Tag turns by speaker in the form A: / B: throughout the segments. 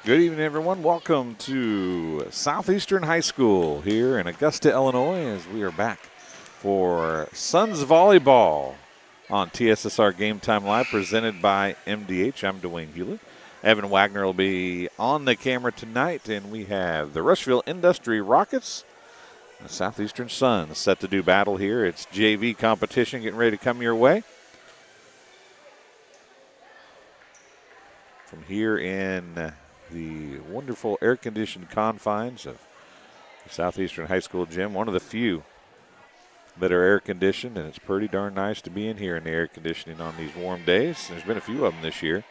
A: Good evening, everyone. Welcome to Southeastern High School here in Augusta, Illinois, as we are back for Suns Volleyball on TSSR Game Time Live, presented by MDH. I'm Dwayne Hulett. Evan Wagner will be on the camera tonight, and we have the Rushville-Industry Rockets and the Southeastern Suns set to do battle here. It's JV competition getting ready to come your way. From here in the wonderful air-conditioned confines of the Southeastern High School gym, one of the few that are air-conditioned, and it's pretty darn nice to be in here in the air conditioning on these warm days. There's been a few of them this year.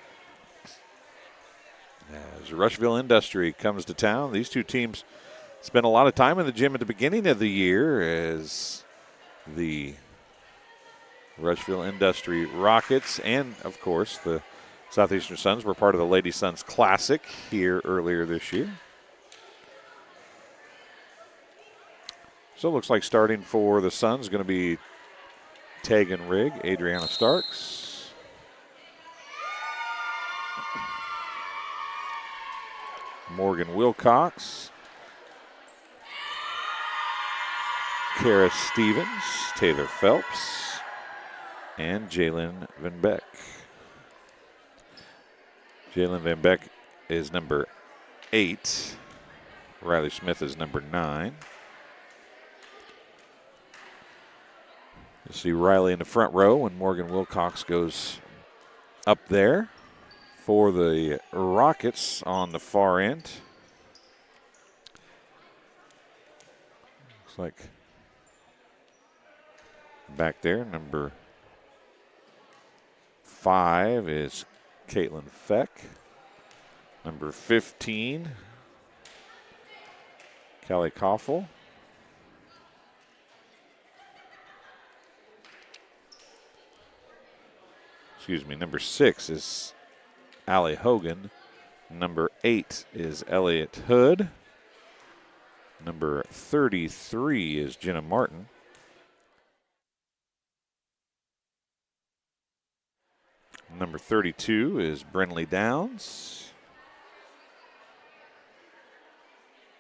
A: As Rushville-Industry comes to town, these two teams spent a lot of time in the gym at the beginning of the year as the Rushville-Industry Rockets and, of course, the Southeastern Suns were part of the Lady Suns Classic here earlier this year. So it looks like starting for the Suns is going to be Tegan Rigg, Adriana Starks. Morgan Wilcox. Kara Stevens, Taylor Phelps, and Jalen Van Beck. Jalen Van Beck is number 8. Riley Smith is number 9. You see Riley in the front row when Morgan Wilcox goes up there. For the Rockets on the far end. Looks like back there, number 5 is Caitlin Feck. Number 15, Kelly Koffel. Excuse me, number 6 is Allie Hogan. Number 8 is Elliott Hood. Number 33 is Jenna Martin. Number 32 is Brenley Downs.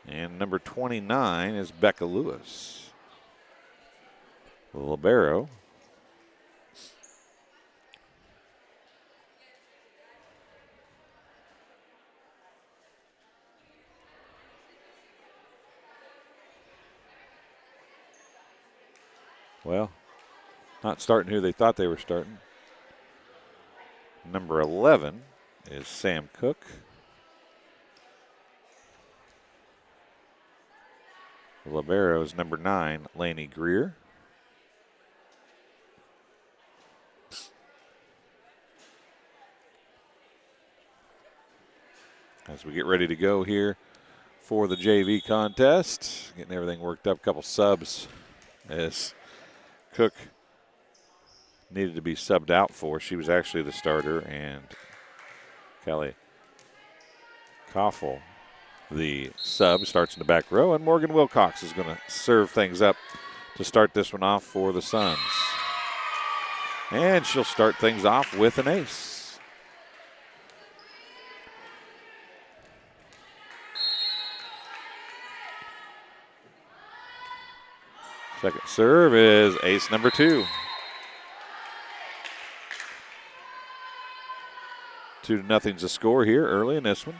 A: And number 29 is Becca Lewis. The libero. Well, not starting who they thought they were starting. Number 11 is Sam Cook. The libero is number 9, Laney Greer. As we get ready to go here for the JV contest, getting everything worked up, a couple subs as Cook needed to be subbed out for. She was actually the starter, and Kelly Koffel, the sub, starts in the back row, and Morgan Wilcox is going to serve things up to start this one off for the Suns. And she'll start things off with an ace. Second serve is ace number 2. 2-0's the score here early in this one.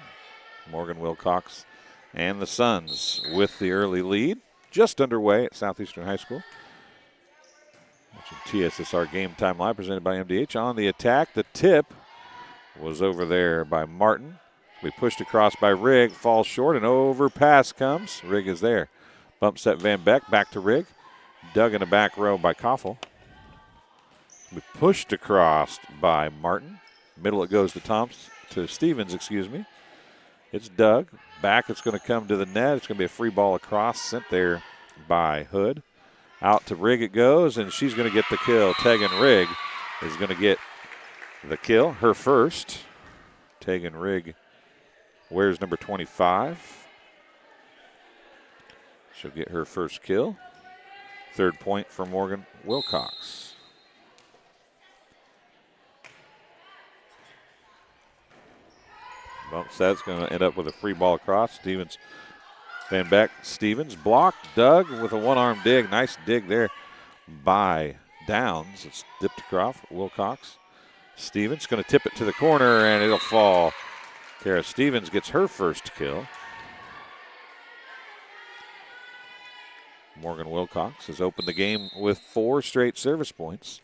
A: Morgan Wilcox and the Suns with the early lead. Just underway at Southeastern High School. TSSR Game Time Live presented by MDH. On the attack, the tip was over there by Martin. We pushed across by Rigg, falls short, and overpass comes. Rigg is there. Bump set Van Beck, back to Rigg. Dug in the back row by Koffel. We pushed across by Martin. Middle it goes to Stevens, It's dug. Back, it's going to come to the net. It's going to be a free ball across, sent there by Hood. Out to Rigg it goes, and she's going to get the kill. Tegan Rigg is going to get the kill, her first. Tegan Rigg wears number 25. She'll get her first kill. Third point for Morgan Wilcox. Bump set's going to end up with a free ball across. Stevens, Van Beck, Stevens blocked. Doug with a one-arm dig. Nice dig there by Downs. It's dipped across. Wilcox. Stevens going to tip it to the corner, and it'll fall. Kara Stevens gets her first kill. Morgan Wilcox has opened the game with 4 straight service points.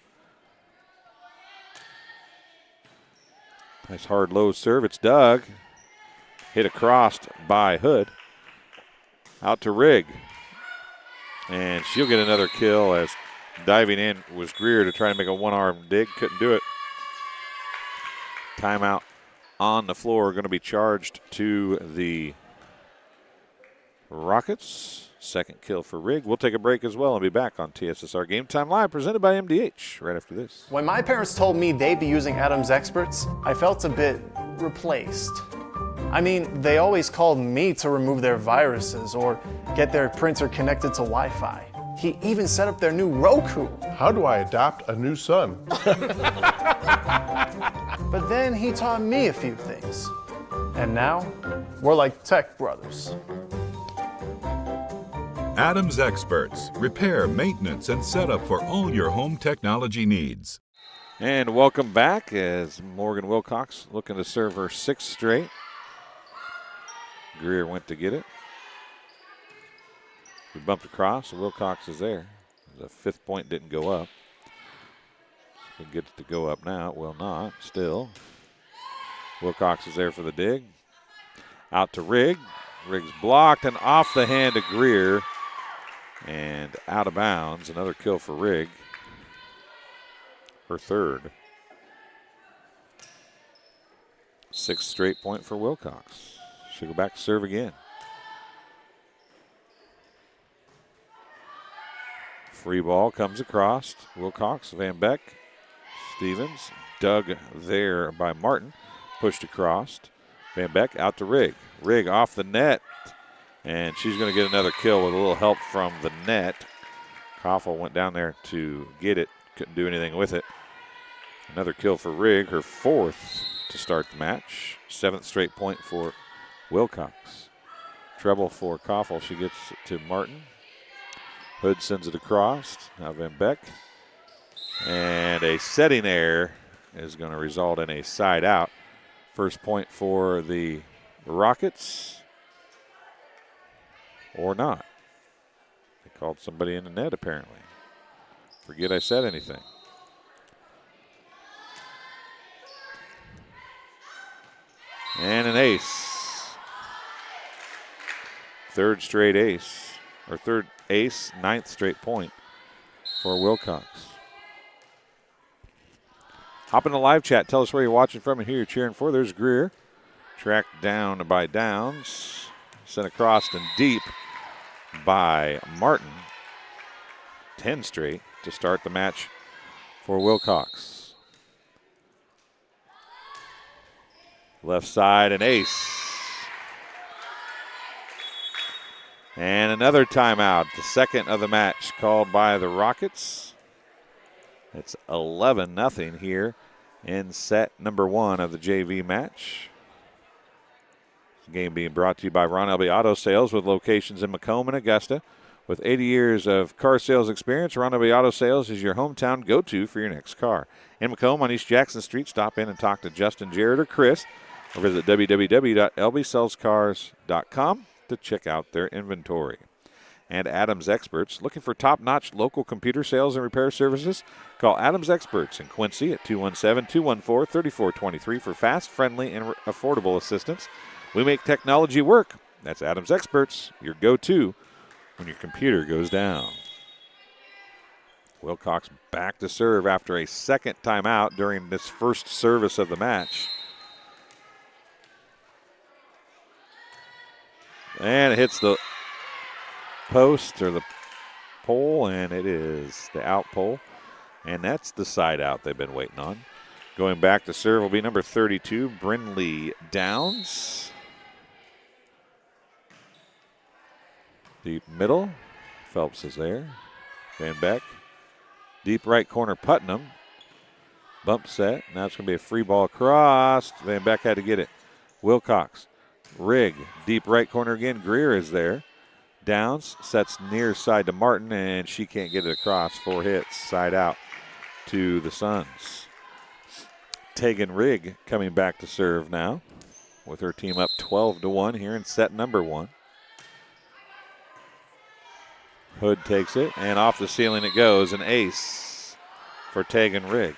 A: Nice hard low serve. It's Doug. Hit across by Hood. Out to Rigg. And she'll get another kill as diving in was Greer to try to make a one-arm dig. Couldn't do it. Timeout on the floor. Going to be charged to the Rockets. Second kill for Rigg. We'll take a break as well and be back on TSSR Game Time Live, presented by MDH, right after this.
B: When my parents told me they'd be using Adams Experts, I felt a bit replaced. I mean, they always called me to remove their viruses or get their printer connected to Wi-Fi. He even set up their new Roku.
C: How do I adopt a new son?
B: But then he taught me a few things. And now, we're like tech brothers.
D: Adams Experts. Repair, maintenance, and setup for all your home technology needs.
A: And welcome back as Morgan Wilcox looking to serve her 6th straight. Greer went to get it. We bumped across, so Wilcox is there. The 5th point didn't go up. So we get it to go up now. It will not, still. Wilcox is there for the dig. Out to Rigg. Rigg's blocked and off the hand of Greer. And out of bounds. Another kill for Rigg. Her 3rd. 6th straight point for Wilcox. She'll go back to serve again. Free ball comes across. Wilcox, Van Beck, Stevens, dug there by Martin. Pushed across. Van Beck out to Rigg. Rigg off the net. And she's going to get another kill with a little help from the net. Koffel went down there to get it. Couldn't do anything with it. Another kill for Rigg, her 4th to start the match. 7th straight point for Wilcox. Treble for Koffel. She gets it to Martin. Hood sends it across. Now Van Beck. And a setting error is going to result in a side out. First point for the Rockets. Or not. They called somebody in the net, apparently. Forget I said anything. And an ace. 3rd straight ace. Or 3rd ace, 9th straight point for Wilcox. Hop in the live chat. Tell us where you're watching from and who you're cheering for. There's Greer. Tracked down by Downs. Sent across and deep by Martin. 10 straight to start the match for Wilcox. Left side, an ace. And another timeout, the 2nd of the match called by the Rockets. It's 11-0 here in set number 1 of the JV match. Game being brought to you by Ron Elby Auto Sales with locations in Macomb and Augusta. With 80 years of car sales experience, Ron Elby Auto Sales is your hometown go-to for your next car. In Macomb on East Jackson Street, stop in and talk to Justin, Jared, or Chris, or visit www.lbsellscars.com to check out their inventory. And Adams Experts, looking for top-notch local computer sales and repair services? Call Adams Experts in Quincy at 217-214-3423 for fast, friendly, and affordable assistance. We make technology work. That's Adams Experts, your go-to when your computer goes down. Wilcox back to serve after a 2nd timeout during this first service of the match. And it hits the post or the pole, and it is the out pole. And that's the side out they've been waiting on. Going back to serve will be number 32, Brinley Downs. Deep middle, Phelps is there. Van Beck. Deep right corner, Putnam. Bump set. Now it's going to be a free ball across. Van Beck had to get it. Wilcox. Rigg, deep right corner again. Greer is there. Downs sets near side to Martin, and she can't get it across. 4 hits, side out to the Suns. Tegan Rigg coming back to serve now with her team up 12-1 here in set number 1. Hood takes it, and off the ceiling it goes. An ace for Tegan Rigg.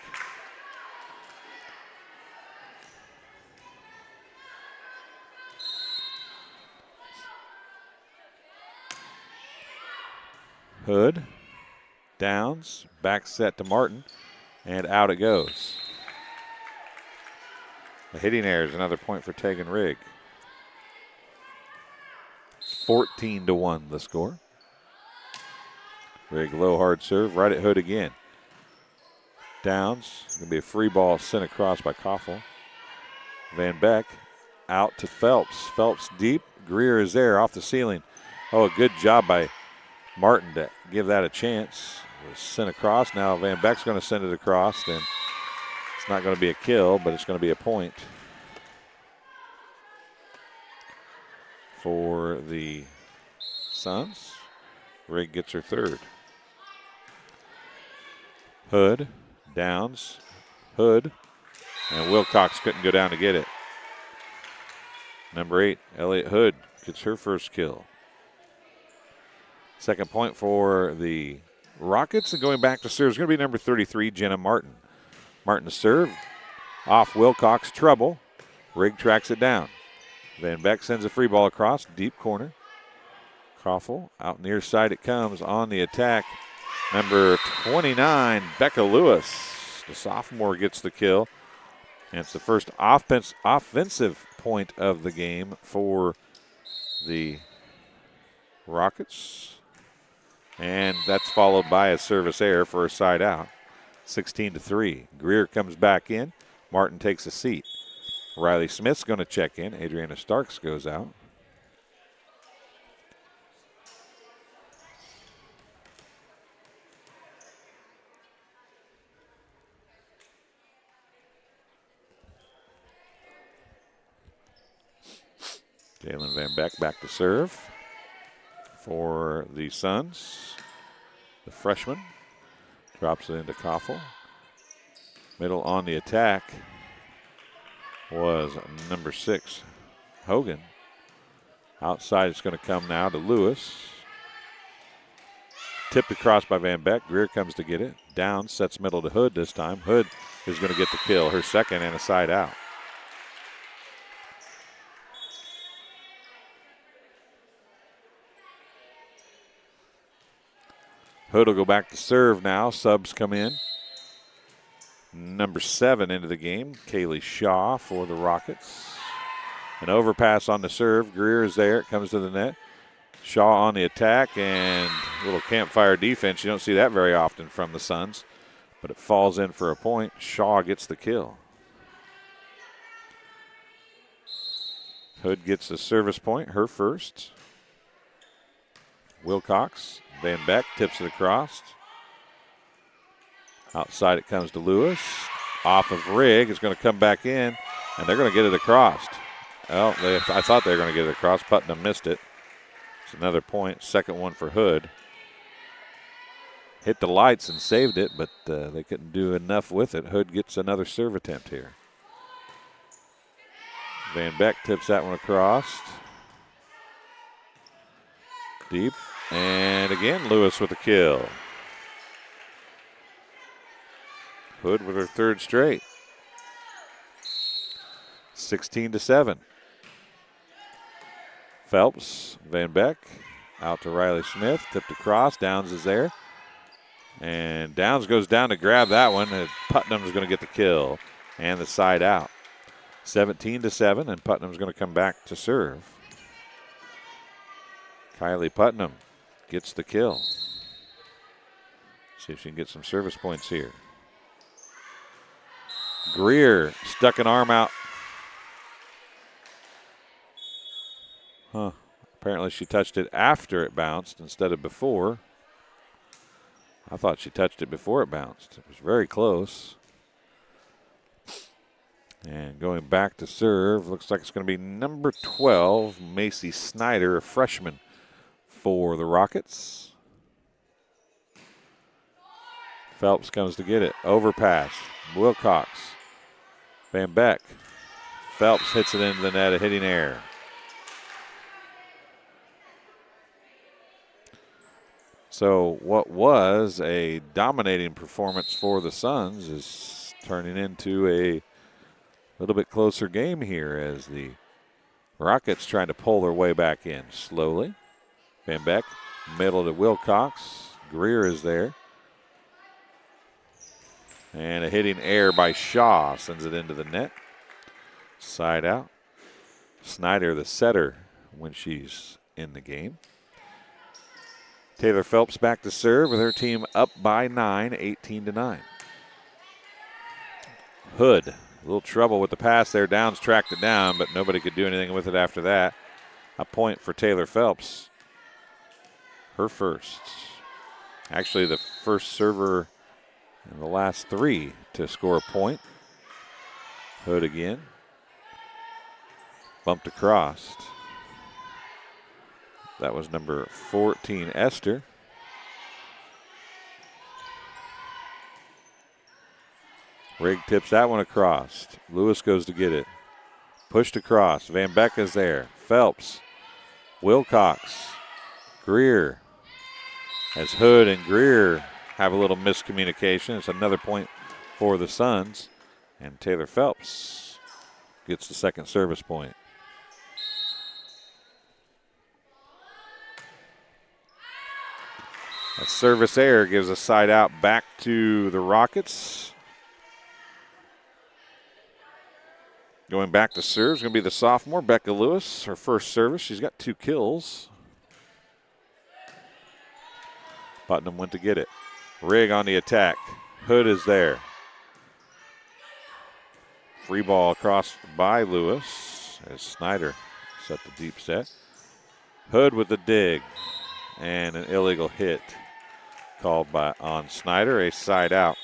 A: Hood, Downs, back set to Martin, and out it goes. A hitting error is another point for Tegan Rigg. 14-1 the score. Rigg low hard serve, right at Hood again. Downs, going to be a free ball sent across by Koffel. Van Beck out to Phelps. Phelps deep, Greer is there off the ceiling. Oh, a good job by Martin to give that a chance. It was sent across. Now Van Beck's going to send it across, and it's not going to be a kill, but it's going to be a point for the Suns. Rigg gets her third. Hood, Downs, Hood, and Wilcox couldn't go down to get it. Number 8, Elliott Hood gets her first kill. Second point for the Rockets, and going back to serve is going to be number 33, Jenna Martin. Martin to serve, off Wilcox, trouble. Rigg tracks it down. Van Beck sends a free ball across, deep corner. Koffel, out near side it comes on the attack. Number 29, Becca Lewis. The sophomore gets the kill. And it's the first offensive point of the game for the Rockets. And that's followed by a service error for a side out. 16-3. Greer comes back in. Martin takes a seat. Riley Smith's going to check in. Adriana Starks goes out. Jalen Van Beck back to serve for the Suns. The freshman drops it into Koffel. Middle on the attack was number 6, Hogan. Outside it's going to come now to Lewis. Tipped across by Van Beck. Greer comes to get it. Down, sets middle to Hood this time. Hood is going to get the kill, her second, and a side out. Hood will go back to serve now. Subs come in. Number 7 into the game, Kaylee Shaw for the Rockets. An overpass on the serve. Greer is there. It comes to the net. Shaw on the attack, and a little campfire defense. You don't see that very often from the Suns, but it falls in for a point. Shaw gets the kill. Hood gets the service point, her first. Wilcox, Van Beck tips it across. Outside it comes to Lewis. Off of Rigg, is going to come back in, and they're going to get it across. Well, I thought they were going to get it across. Putnam missed it. It's another point, second one for Hood. Hit the lights and saved it, but they couldn't do enough with it. Hood gets another serve attempt here. Van Beck tips that one across. Deep, and again, Lewis with a kill. Hood with her third straight. 16-7. Phelps, Van Beck, out to Riley Smith, tipped across. Downs is there. And Downs goes down to grab that one, and Putnam's going to get the kill and the side out. 17-7, and Putnam's going to come back to serve. Kylie Putnam gets the kill. See if she can get some service points here. Greer stuck an arm out. Apparently she touched it after it bounced instead of before. I thought she touched it before it bounced. It was very close. And going back to serve, looks like it's going to be number 12, Macy Snyder, a freshman for the Rockets. Phelps comes to get it. Overpass. Wilcox. Van Beck. Phelps hits it into the net, a hitting error. So what was a dominating performance for the Suns is turning into a little bit closer game here as the Rockets trying to pull their way back in slowly. Van Beck, middle to Wilcox. Greer is there. And a hitting error by Shaw sends it into the net. Side out. Snyder, the setter, when she's in the game. Taylor Phelps back to serve with her team up by 9, 18-9. Hood, a little trouble with the pass there. Downs tracked it down, but nobody could do anything with it after that. A point for Taylor Phelps. Her first. Actually, the first server in the last 3 to score a point. Hood again. Bumped across. That was number 14, Esther. Rigg tips that one across. Lewis goes to get it. Pushed across. Van Beck is there. Phelps. Wilcox. Greer. As Hood and Greer have a little miscommunication. It's another point for the Suns. And Taylor Phelps gets the second service point. A service error gives a side out back to the Rockets. Going back to serve is going to be the sophomore, Becca Lewis. Her first service. She's got 2 kills. Putnam went to get it. Rigg on the attack. Hood is there. Free ball across by Lewis as Snyder set the deep set. Hood with the dig and an illegal hit called on Snyder. A side out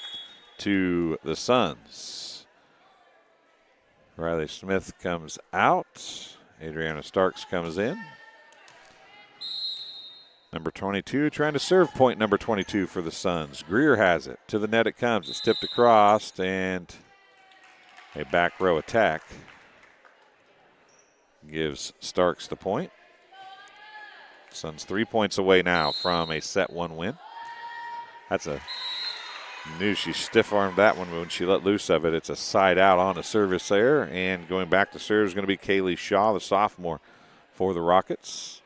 A: to the Suns. Riley Smith comes out. Adriana Starks comes in. Number 22 trying to serve point number 22 for the Suns. Greer has it. To the net it comes. It's tipped across and a back row attack gives Starks the point. Suns 3 points away now from a set 1 win. That's knew she stiff-armed that one when she let loose of it. It's a side out on a service there, and going back to serve is going to be Kaylee Shaw, the sophomore for the Rockets.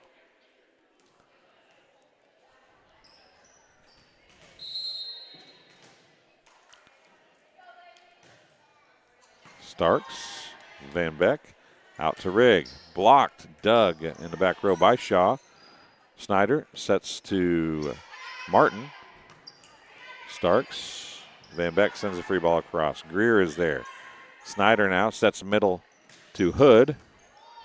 A: Starks, Van Beck, out to Rigg. Blocked, dug in the back row by Shaw. Snyder sets to Martin. Starks, Van Beck sends a free ball across. Greer is there. Snyder now sets middle to Hood.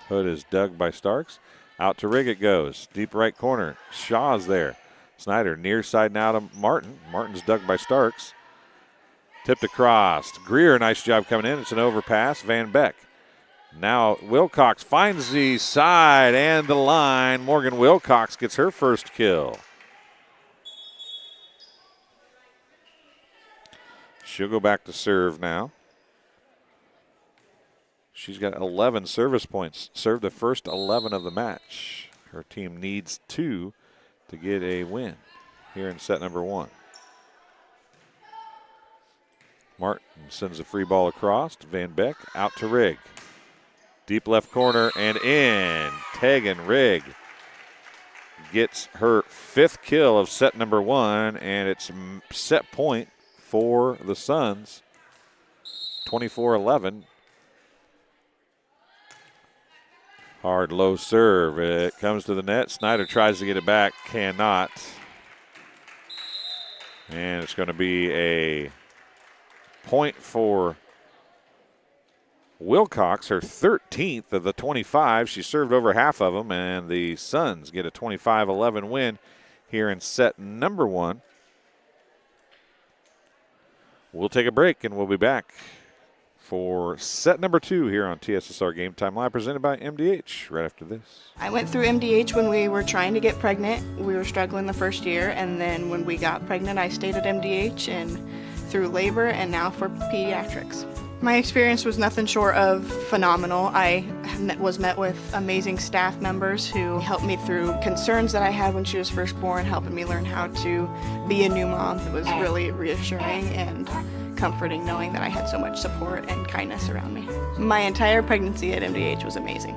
A: Hood is dug by Starks. Out to Rigg it goes. Deep right corner. Shaw's there. Snyder near side now to Martin. Martin's dug by Starks. Tipped across. Greer, nice job coming in. It's an overpass. Van Beck. Now Wilcox finds the side and the line. Morgan Wilcox gets her first kill. She'll go back to serve now. She's got 11 service points. Served the first 11 of the match. Her team needs 2 to get a win here in set number 1. Martin sends a free ball across to Van Beck. Out to Rigg. Deep left corner and in. Tegan Rigg gets her 5th kill of set number 1, and it's set point for the Suns. 24-11. Hard low serve. It comes to the net. Snyder tries to get it back. Cannot. And it's going to be a point for Wilcox, her 13th of the 25. She served over half of them, and the Suns get a 25-11 win here in set number 1. We'll take a break, and we'll be back for for set number 2 here on TSSR Game Time Live, presented by MDH, right after this.
E: I went through MDH when we were trying to get pregnant. We were struggling the first year, and then when we got pregnant, I stayed at MDH and through labor and now for pediatrics. My experience was nothing short of phenomenal. I was met with amazing staff members who helped me through concerns that I had when she was first born, helping me learn how to be a new mom. It was really reassuring and comforting knowing that I had so much support and kindness around me. My entire pregnancy at MDH was amazing.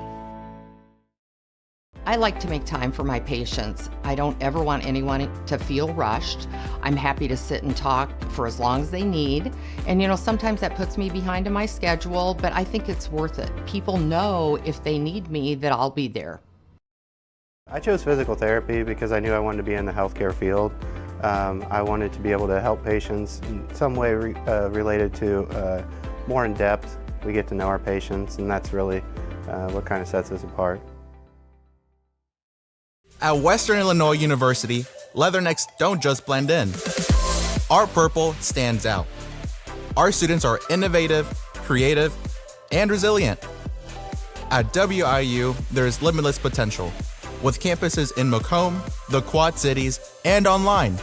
F: I like to make time for my patients. I don't ever want anyone to feel rushed. I'm happy to sit and talk for as long as they need. And sometimes that puts me behind in my schedule, but I think it's worth it. People know if they need me that I'll be there.
G: I chose physical therapy because I knew I wanted to be in the healthcare field. I wanted to be able to help patients in some way related to more in depth. We get to know our patients, and that's really what kind of sets us apart.
H: At Western Illinois University, leathernecks don't just blend in. Our purple stands out. Our students are innovative, creative, and resilient. At WIU, there's limitless potential, with campuses in Macomb, the Quad Cities, and online.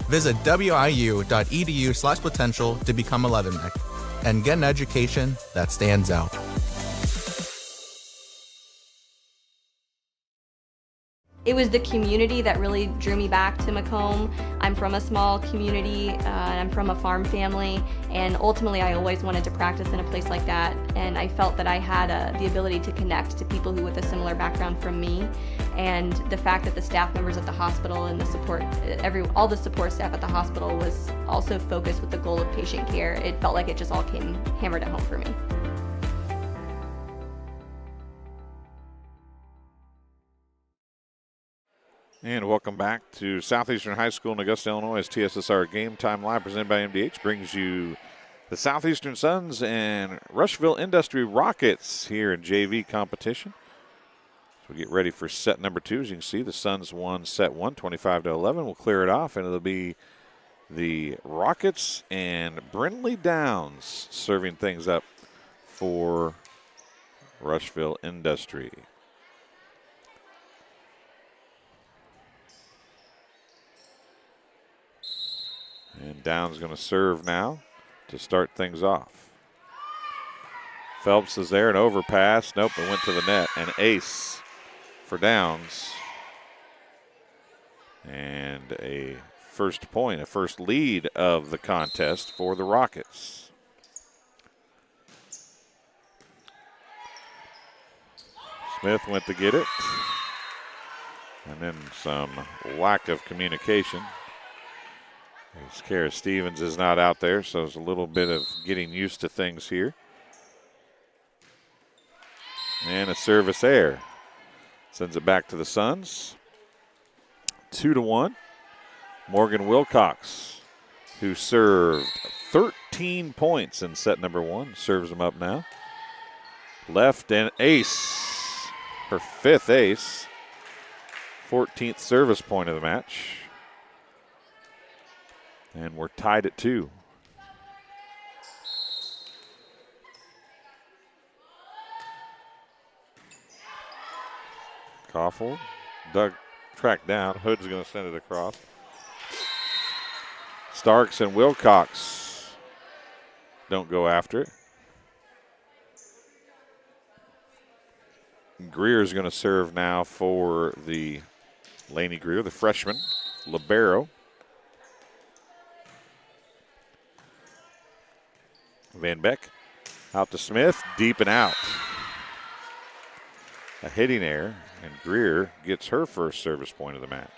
H: Visit wiu.edu/potential to become a leatherneck and get an education that stands out.
I: It was the community that really drew me back to Macomb. I'm from a small community, and I'm from a farm family, and ultimately I always wanted to practice in a place like that, and I felt that I had the ability to connect to people who with a similar background from me, and the fact that the staff members at the hospital and the support, all the support staff at the hospital was also focused with the goal of patient care. It felt like it just all came hammered at home for me.
A: And welcome back to Southeastern High School in Augusta, Illinois, as TSSR Game Time Live, presented by MDH, brings you the Southeastern Suns and Rushville-Industry Rockets here in JV competition. So we get ready for set number 2. As you can see, the Suns won set 1, 25-11. We'll clear it off, and it'll be the Rockets and Brindley Downs serving things up for Rushville-Industry. And Downs going to serve now to start things off. Phelps is there, an overpass. Nope, it went to the net. An ace for Downs. And a first point, a first lead of the contest for the Rockets. Smith went to get it. And then some lack of communication. As Kara Stevens is not out there, so it's a little bit of getting used to things here. And a service error. Sends it back to the Suns. 2-1. Morgan Wilcox, who served 13 points in set number 1, serves them up now. Left and ace. Her 5th ace. 14th service point of the match. And we're tied at 2. Koffel, Doug tracked down. Hood's going to send it across. Starks and Wilcox don't go after it. Greer's going to serve now for the Laney Greer, the freshman, libero. Van Beck out to Smith, deep and out. A hitting error, and Greer gets her first service point of the match.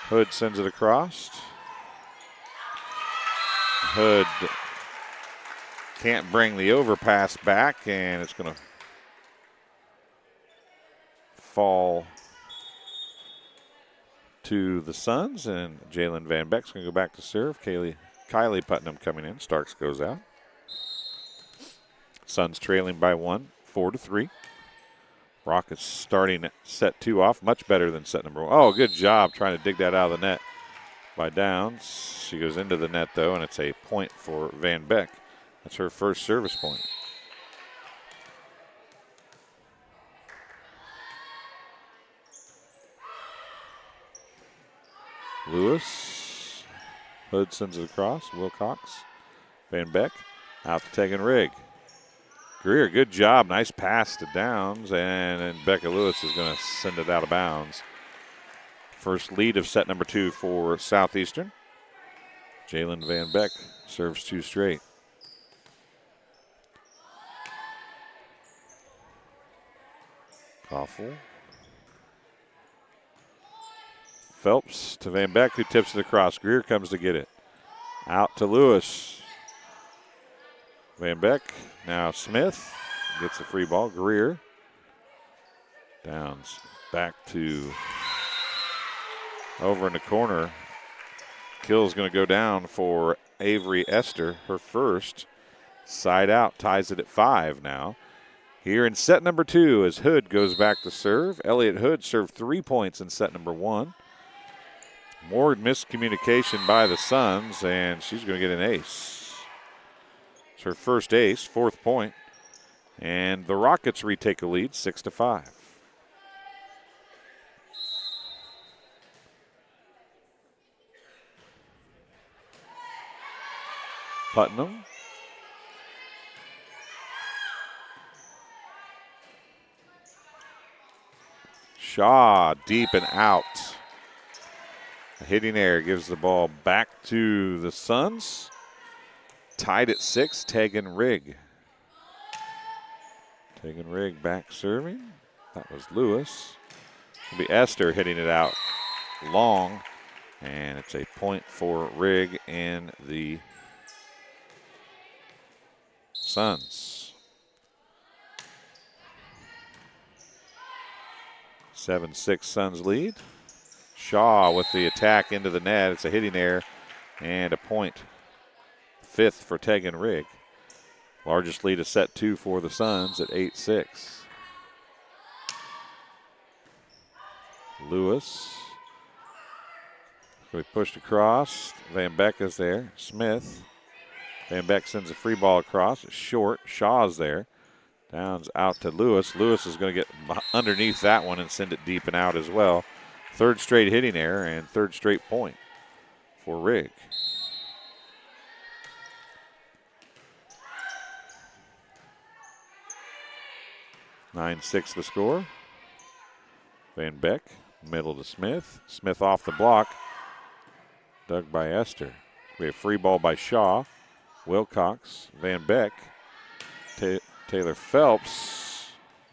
A: Hood sends it across. Hood can't bring the overpass back, and it's going to fall to the Suns, and Jalen Van Beck's going to go back to serve. Kylie Putnam coming in. Starks goes out. Suns trailing by 1, 4-3. Rockets starting set 2 off much better than set number 1. Oh, good job trying to dig that out of the net by Downs. She goes into the net, though, and it's a point for Van Beck. That's her first service point. Lewis. Hood sends it across. Wilcox. Van Beck out to Tegan Rigg. Greer, good job. Nice pass to Downs, and then Becca Lewis is going to send it out of bounds. First lead of set number 2 for Southeastern. Jalen Van Beck serves 2 straight. Koffel. Phelps to Van Beck, who tips it across. Greer comes to get it. Out to Lewis. Van Beck, now Smith gets the free ball. Greer. Downs back to over in the corner. Kill's going to go down for Avery Esther, her first. Side out, ties it at 5 now. Here in set number 2 as Hood goes back to serve. Elliott Hood served 3 points in set number 1. More miscommunication by the Suns, and she's going to get an ace. It's her first ace, 4th point. And the Rockets retake a lead, 6-5. Putnam. Shaw deep and out. A hitting error gives the ball back to the Suns. Tied at 6, Tegan Rigg. Tegan Rigg back serving. That was Lewis. It'll be Esther hitting it out long. And it's a point for Rigg and the Suns. 7-6 Suns lead. Shaw with the attack into the net. It's a hitting error and a point. 5th for Tegan Rigg. Largest lead of set 2 for the Suns at 8-6. Lewis. We pushed across. Van Beck is there. Smith. Van Beck sends a free ball across. It's short. Shaw's there. Downs out to Lewis. Lewis is going to get underneath that one and send it deep and out as well. 3rd straight hitting error and 3rd straight point for Rigg. (9-6) the score. Van Beck, middle to Smith. Smith off the block. Dug by Esther. We have free ball by Shaw. Wilcox, Van Beck, Taylor Phelps.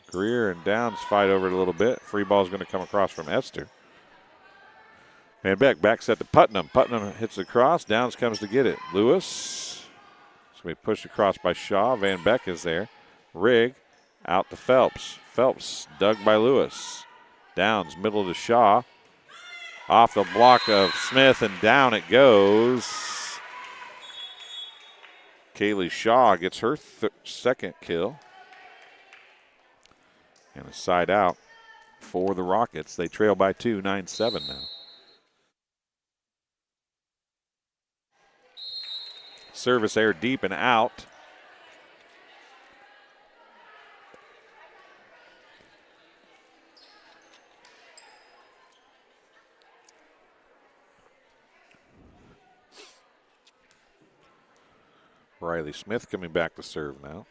A: Greer and Downs fight over it a little bit. Free ball is going to come across from Esther. Van Beck back set to Putnam. Putnam hits across. Downs comes to get it. Lewis. It's going to be pushed across by Shaw. Van Beck is there. Rigg out to Phelps. Phelps dug by Lewis. Downs middle to Shaw. Off the block of Smith and down it goes. Kaylee Shaw gets her 2nd kill. And a side out for the Rockets. They trail by 2, 9-7 now. Service error deep and out. Riley Smith coming back to serve now.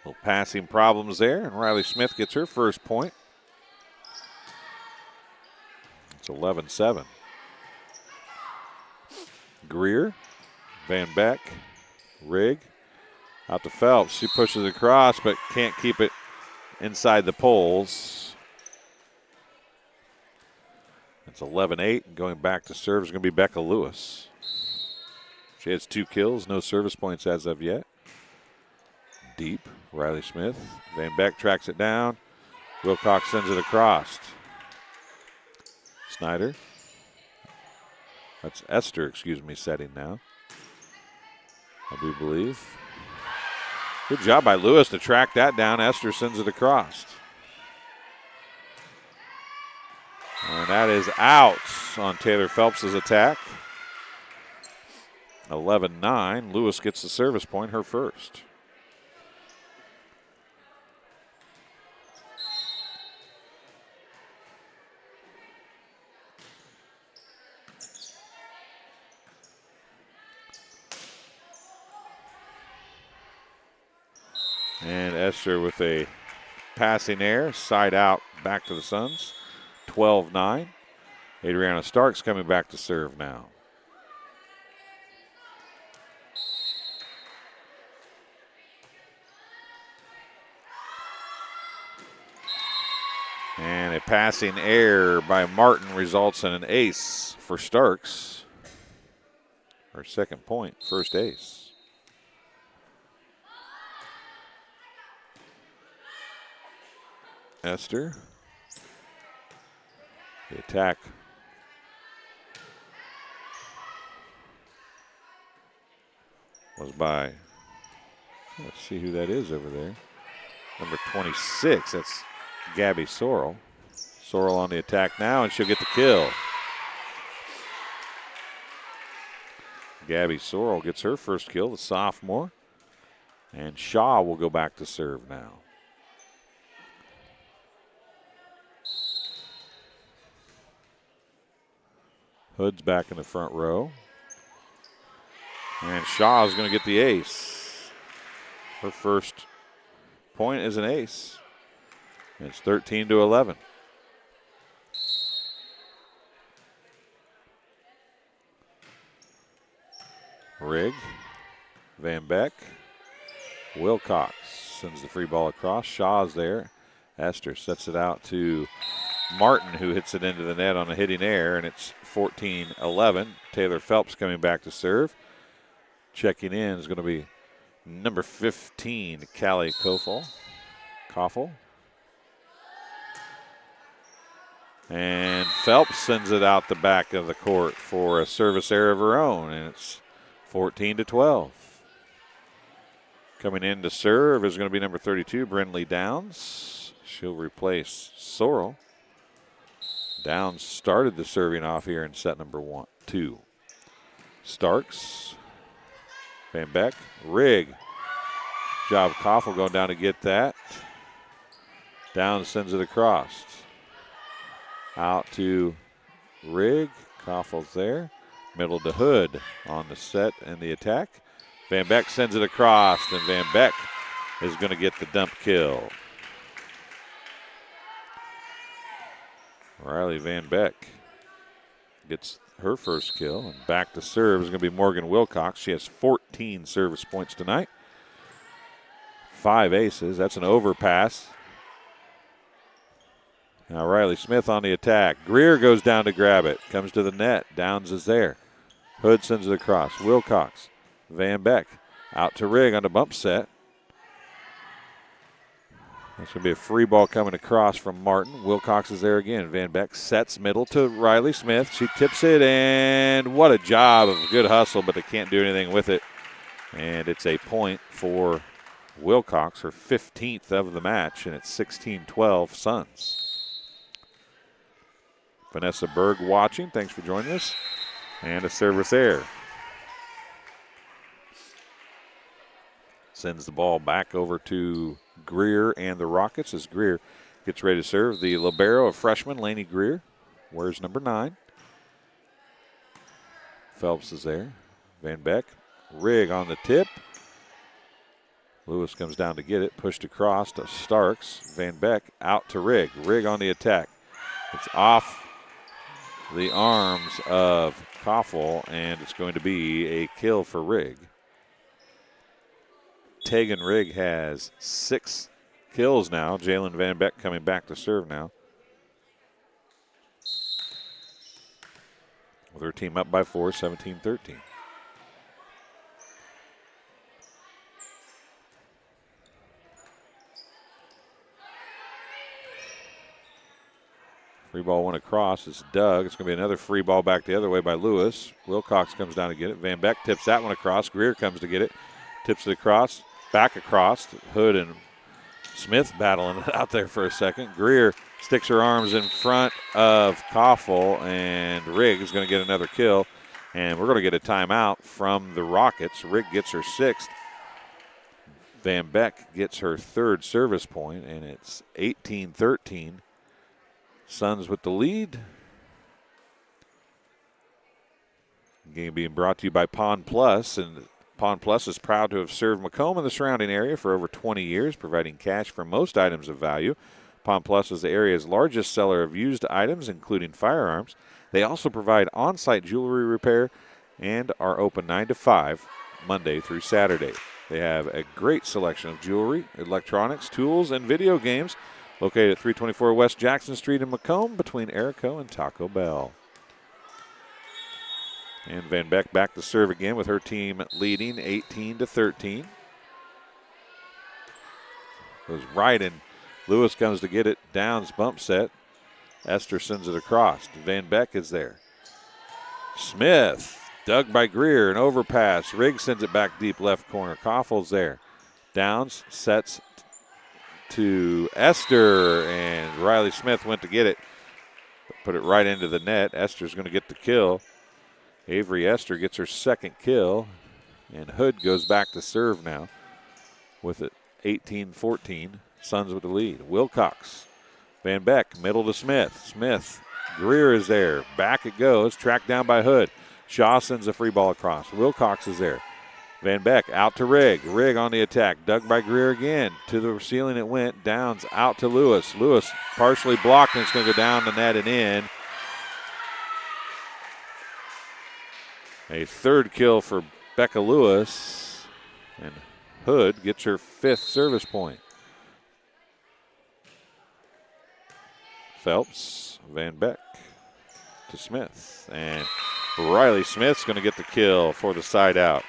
A: Little passing problems there, and Riley Smith gets her first point. It's 11-7. Greer. Van Beck, Rigg, out to Phelps. She pushes across, but can't keep it inside the poles. It's 11-8, and going back to serve is going to be Becca Lewis. She has 2 kills, no service points as of yet. Deep, Riley Smith. Van Beck tracks it down. Wilcox sends it across. Snyder. That's Esther, setting now, I do believe. Good job by Lewis to track that down. Esther sends it across. And that is out on Taylor Phelps' attack. 11-9. Lewis gets the service point, her first. And Esther with a passing error, side out, back to the Suns. 12-9. Adriana Starks coming back to serve now. And a passing error by Martin results in an ace for Starks. Her second point, first ace. Esther. The attack was by, let's see who that is over there. Number 26, that's Gabby Sorrell. Sorrell on the attack now, and she'll get the kill. Gabby Sorrell gets her first kill, the sophomore. And Shaw will go back to serve now. Hood's back in the front row. And Shaw is going to get the ace. Her first point is an ace. It's 13-11. Rigg, Van Beck, Wilcox sends the free ball across. Shaw's there. Esther sets it out to Martin, who hits it into the net on a hitting error, and it's 14-11. Taylor Phelps coming back to serve. Checking in is going to be number 15, Callie Koffel. And Phelps sends it out the back of the court for a service error of her own, and it's 14-12. Coming in to serve is going to be number 32, Brindley Downs. She'll replace Sorrell. Downs started the serving off here in set number 2. Starks, Van Beck, Rigg. Job Koffel going down to get that. Downs sends it across. Out to Rigg. Koffel's there. Middle to Hood on the set and the attack. Van Beck sends it across, and Van Beck is going to get the dump kill. Riley Van Beck gets her first kill, and back to serve is going to be Morgan Wilcox. She has 14 service points tonight. 5 aces. That's an overpass. Now Riley Smith on the attack. Greer goes down to grab it. Comes to the net. Downs is there. Hood sends it across. Wilcox. Van Beck out to Rigg on the bump set. That's going to be a free ball coming across from Martin. Wilcox is there again. Van Beck sets middle to Riley Smith. She tips it, and what a job of good hustle, but they can't do anything with it. And it's a point for Wilcox, her 15th of the match, and it's 16-12 Suns. Vanessa Berg watching. Thanks for joining us. And a service error. Sends the ball back over to Greer and the Rockets as Greer gets ready to serve. The libero of freshman Lainey Greer wears number 9. Phelps is there. Van Beck. Rigg on the tip. Lewis comes down to get it. Pushed across to Starks. Van Beck out to Rigg. Rigg on the attack. It's off the arms of Koffel, and it's going to be a kill for Rigg. Tegan Rigg has 6 kills now. Jalen Van Beck coming back to serve now. with her team up by 4, 17-13. Free ball went across. It's dug. It's going to be another free ball back the other way by Lewis. Wilcox comes down to get it. Van Beck tips that one across. Greer comes to get it. Tips it across. Back across. Hood and Smith battling it out there for a second. Greer sticks her arms in front of Koffel, and Rigg is going to get another kill. And we're going to get a timeout from the Rockets. Rigg gets her 6th. Van Beck gets her 3rd service point, and it's 18-13. Suns with the lead. Game being brought to you by Pond Plus, and Pond Plus is proud to have served Macomb and the surrounding area for over 20 years, providing cash for most items of value. Pond Plus is the area's largest seller of used items, including firearms. They also provide on-site jewelry repair and are open 9 to 5, Monday through Saturday. They have a great selection of jewelry, electronics, tools, and video games, located at 324 West Jackson Street in Macomb between Erico and Taco Bell. And Van Beck back to serve again with her team leading 18-13. Goes right in. Lewis comes to get it. Downs bump set. Esther sends it across. Van Beck is there. Smith dug by Greer, an overpass. Riggs sends it back deep left corner. Koffel's there. Downs sets to Esther, and Riley Smith went to get it. Put it right into the net. Esther's going to get the kill. Avery Esther gets her 2nd kill, and Hood goes back to serve now with it 18-14. Suns with the lead. Wilcox. Van Beck, middle to Smith. Smith, Greer is there. Back it goes, tracked down by Hood. Shaw sends a free ball across. Wilcox is there. Van Beck out to Rigg. Rigg on the attack. Dug by Greer again. To the ceiling it went. Downs out to Lewis. Lewis partially blocked, and it's going to go down the net and in. A 3rd kill for Becca Lewis. And Hood gets her 5th service point. Phelps, Van Beck to Smith. And Riley Smith's going to get the kill for the side out.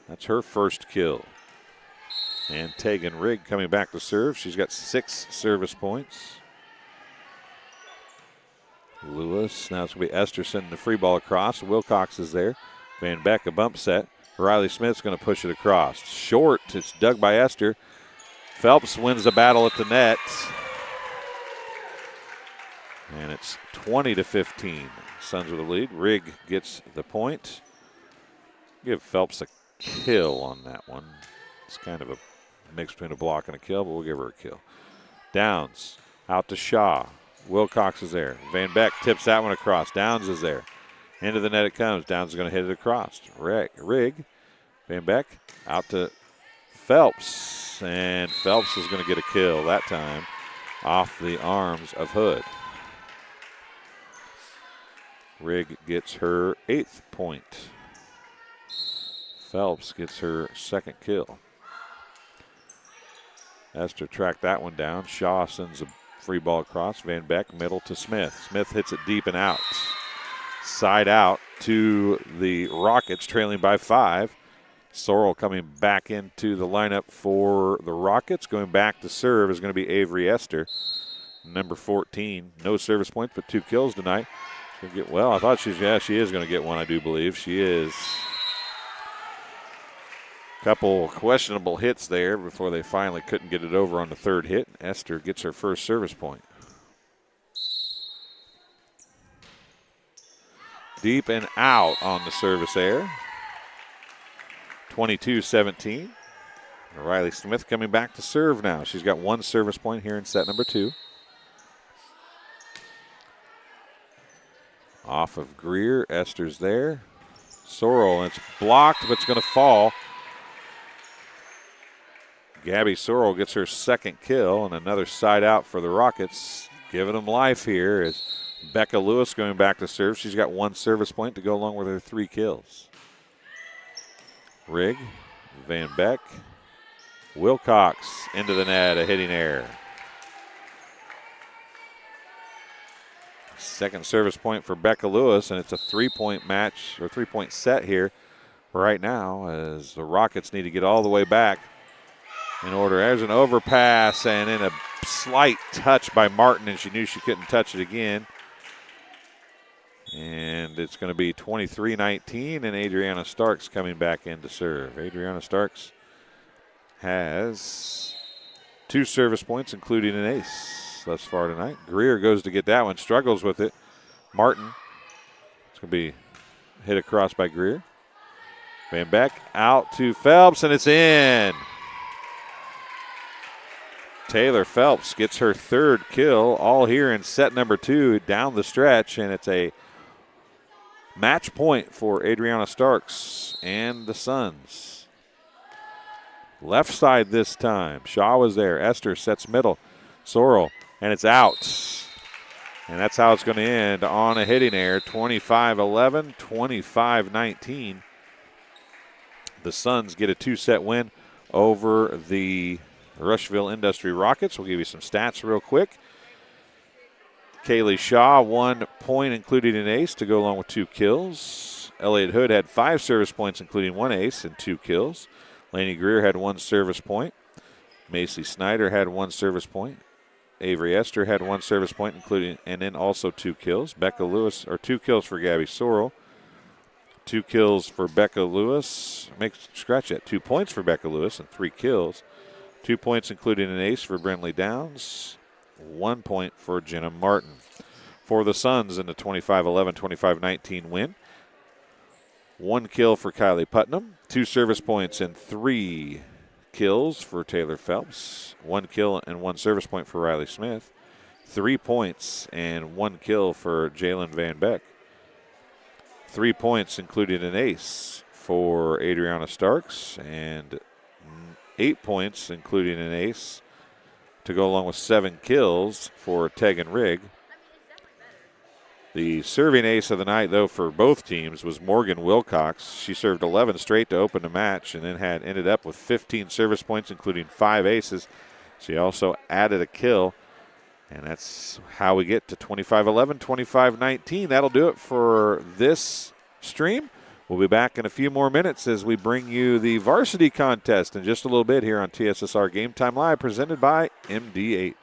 A: That's her 1st kill. And Tegan Rigg coming back to serve. She's got 6 service points. Lewis, now it's going to be Esther sending the free ball across. Wilcox is there. Van Beck, a bump set. Riley Smith's going to push it across. Short, it's dug by Esther. Phelps wins the battle at the net. And it's 20-15. Suns with the lead. Rigg gets the point. Give Phelps a kill on that one. It's kind of a mix between a block and a kill, but we'll give her a kill. Downs out to Shaw. Wilcox is there. Van Beck tips that one across. Downs is there. Into the net it comes. Downs is going to hit it across. Rigg. Van Beck out to Phelps. And Phelps is going to get a kill that time off the arms of Hood. Rigg gets her 8th point. Phelps gets her 2nd kill. Esther tracked that one down. Shaw sends a free ball across. Van Beck middle to Smith. Smith hits it deep and out. Side out to the Rockets, trailing by 5. Sorrell coming back into the lineup for the Rockets. Going back to serve is going to be Avery Esther, number 14. No service points, but 2 kills tonight. Well, I thought she is going to get one, I do believe. She is. Couple questionable hits there before they finally couldn't get it over on the 3rd hit. Esther gets her 1st service point. Deep and out on the service there. 22-17. Riley Smith coming back to serve now. She's got 1 service point here in set number 2. Off of Greer. Esther's there. Sorrell, and it's blocked, but it's going to fall. Gabby Sorrell gets her 2nd kill, and another side out for the Rockets. Giving them life here is Becca Lewis going back to serve. She's got 1 service point to go along with her 3 kills. Rigg, Van Beck, Wilcox into the net, a hitting error. Second service point for Becca Lewis, and it's a 3-point match or 3-point set here right now as the Rockets need to get all the way back in order. There's an overpass and then a slight touch by Martin, and she knew she couldn't touch it again. And it's going to be 23-19, and Adriana Starks coming back in to serve. Adriana Starks has 2 service points, including an ace thus far tonight. Greer goes to get that one, struggles with it. Martin, it's going to be hit across by Greer. Van Beck out to Phelps, and it's in. Taylor Phelps gets her 3rd kill, all here in set number 2 down the stretch, and it's a match point for Adriana Starks and the Suns. Left side this time. Shaw was there. Esther sets middle. Sorrell, and it's out. And that's how it's going to end on a hitting error. 25-11, 25-19. The Suns get a 2-set win over the Rushville-Industry Rockets. We'll give you some stats real quick. Kaylee Shaw, 1 point, including an ace, to go along with 2 kills. Elliott Hood had 5 service points, including 1 ace and 2 kills. Lainey Greer had 1 service point. Macy Snyder had 1 service point. Avery Esther had 1 service point, including, and then also 2 kills. Becca Lewis, or 2 kills for Gabby Sorrell. 2 kills for Becca Lewis. Scratch that. 2 points for Becca Lewis and 3 kills. 2 points, including an ace for Brinley Downs. 1 point for Jenna Martin. For the Suns in the 25-11, 25-19 win. 1 kill for Kylie Putnam. 2 service points and 3 kills for Taylor Phelps. 1 kill and 1 service point for Riley Smith. 3 points and 1 kill for Jalen Van Beck. 3 points, including an ace for Adriana Starks, and 8 points, including an ace, to go along with 7 kills for Tegan Rigg. The serving ace of the night, though, for both teams was Morgan Wilcox. She served 11 straight to open the match and then ended up with 15 service points, including 5 aces. She also added a kill, and that's how we get to 25-11, 25-19. That'll do it for this stream. We'll be back in a few more minutes as we bring you the varsity contest in just a little bit here on TSSR Game Time Live, presented by MDH.